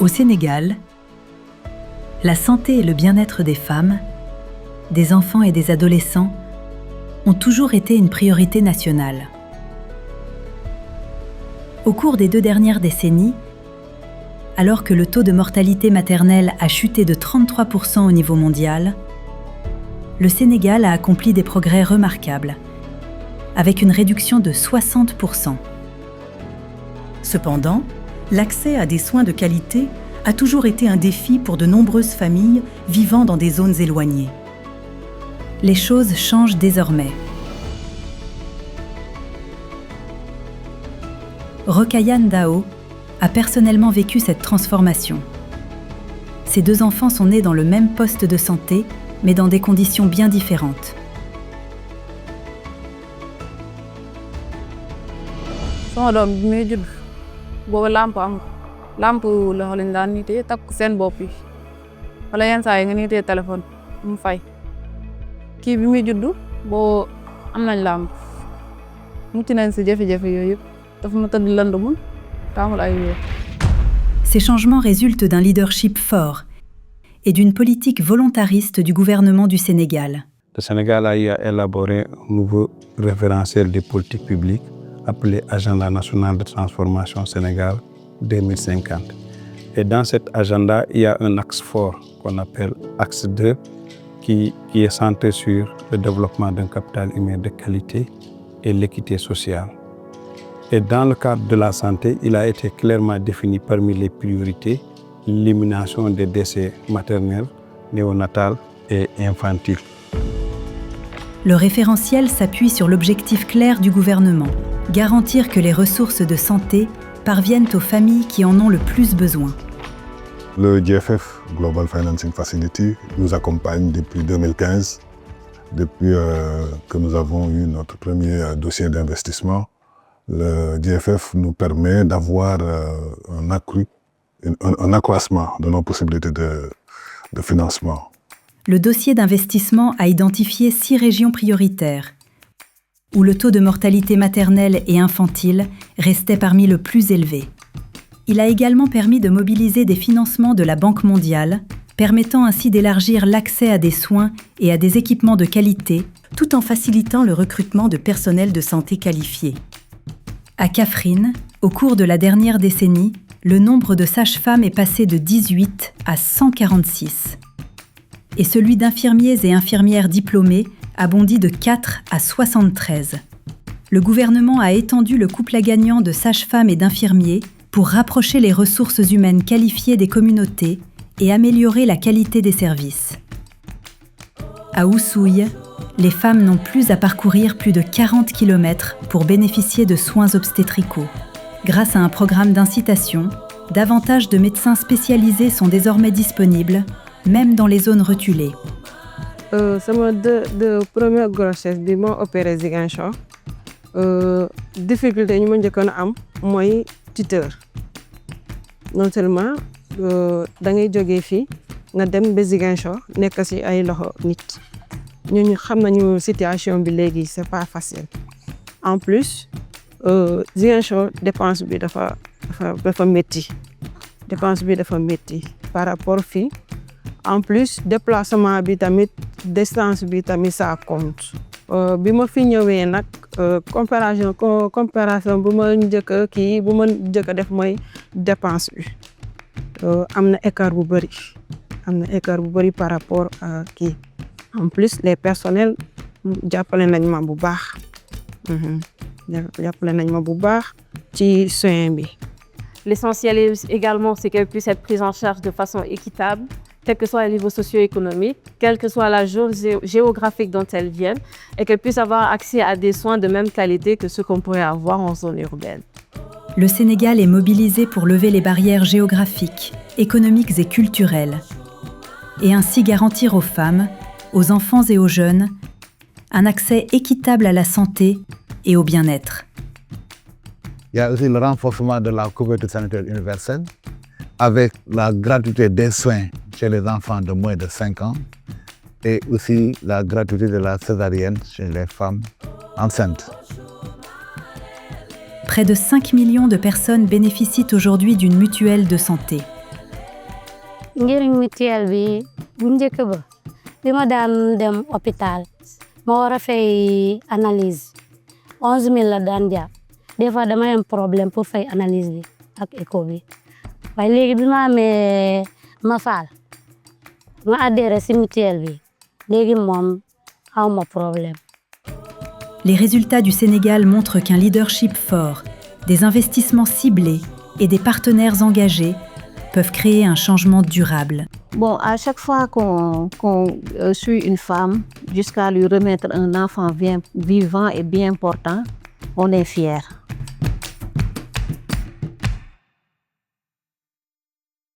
Au Sénégal, la santé et le bien-être des femmes, des enfants et des adolescents ont toujours été une priorité nationale. Au cours des 2 dernières décennies, alors que le taux de mortalité maternelle a chuté de 33% au niveau mondial, le Sénégal a accompli des progrès remarquables, avec une réduction de 60%. Cependant, l'accès à des soins de qualité a toujours été un défi pour de nombreuses familles vivant dans des zones éloignées. Les choses changent désormais. Rokhayane Dao a personnellement vécu cette transformation. Ses 2 enfants sont nés dans le même poste de santé, mais dans des conditions bien différentes. sama doom bi muy judd booba lamp am lamp loxo lañ daan niitee takk seen bopp yi wala yenn saa yi nga niitee téléphone mu fay kii bi muy judd boo am nañ lamp mucc nañ si jafe-jafe yooyu yëpp dafa ma tëdd lëndëmul taamul ay wéer. Ces changements résultent d'un leadership fort et d'une politique volontariste du gouvernement du Sénégal. Le Sénégal a élaboré un nouveau référentiel des politiques publiques appelé Agenda national de transformation Sénégal 2050. Et dans cet agenda, il y a un axe fort qu'on appelle axe 2 qui est centré sur le développement d'un capital humain de qualité et l'équité sociale. Et dans le cadre de la santé, il a été clairement défini parmi les priorités l'élimination des décès maternels, néonatals et infantiles. Le référentiel s'appuie sur l'objectif clair du gouvernement, garantir que les ressources de santé parviennent aux familles qui en ont le plus besoin. Le GFF, Global Financing Facility, nous accompagne depuis 2015, depuis que nous avons eu notre premier dossier d'investissement. Le GFF nous permet d'avoir un accroissement de nos possibilités de financement. Le dossier d'investissement a identifié 6 régions prioritaires, où le taux de mortalité maternelle et infantile restait parmi le plus élevé. Il a également permis de mobiliser des financements de la Banque mondiale, permettant ainsi d'élargir l'accès à des soins et à des équipements de qualité, tout en facilitant le recrutement de personnel de santé qualifié. À Kaffrine, au cours de la dernière décennie, le nombre de sages-femmes est passé de 18 à 146. Et celui d'infirmiers et infirmières diplômés a bondi de 4 à 73. Le gouvernement a étendu le couplet gagnant de sages-femmes et d'infirmiers pour rapprocher les ressources humaines qualifiées des communautés et améliorer la qualité des services. À Oussouye, les femmes n'ont plus à parcourir plus de 40 km pour bénéficier de soins obstétricaux. Grâce à un programme d'incitation, davantage de médecins spécialisés sont désormais disponibles, même dans les zones reculées. Sama de première grossesse bi ma opéré Ziguinchor difficulté ñu ma njëkkoon a am mooy tuteur. Non seulement da ngay jógee fii nga dem ba Ziguinchor nekk ci ay loxo nit ñooñu xam nañu situation bi léegi c'est pas facile. En plus Ziguinchor dépense bi dafa métti dépense bi dafa métti par rapport fii. En plus déplacement bi tamit distance bi tamit ça compte. Bi ma fi ñëwee nag comparaison bu ma njëkk a def mooy dépense bi am na écart bu bëri par rapport à kii. En plus les personnels jàppale nañ ma bu baax ci soin bi. L'essentiel également, c'est qu'elle puisse être prise en charge de façon équitable, quel que soit le niveau socio-économique, quelle que soit la géographique dont elles viennent, et qu'elles puissent avoir accès à des soins de même qualité que ceux qu'on pourrait avoir en zone urbaine. Le Sénégal est mobilisé pour lever les barrières géographiques, économiques et culturelles, et ainsi garantir aux femmes, aux enfants et aux jeunes un accès équitable à la santé et au bien-être. Il y a aussi le renforcement de la couverture sanitaire universelle avec la gratuité des soins chez les enfants de moins de 5 ans et aussi la gratuité de la césarienne chez les femmes enceintes. Près de 5 millions de personnes bénéficient aujourd'hui d'une mutuelle de santé. njëriñ mutuelle bi bu njëkk ba bi ma daan dem hôpital ma war a fay analyse 11 000 la daan jar des fois dama am problème pour fay analyse bi ak écho bi waaye léegi bi ma amee ma faal ma adhéré si mutuelle bi léegi moom awma problème. Les résultats du Sénégal montrent qu'un leadership fort, des investissements ciblés et des partenaires engagés peuvent créer un changement durable. Bon, à chaque fois qu'on suit une femme jusqu'à lui remettre un enfant vivant et bien portant, on est fiers.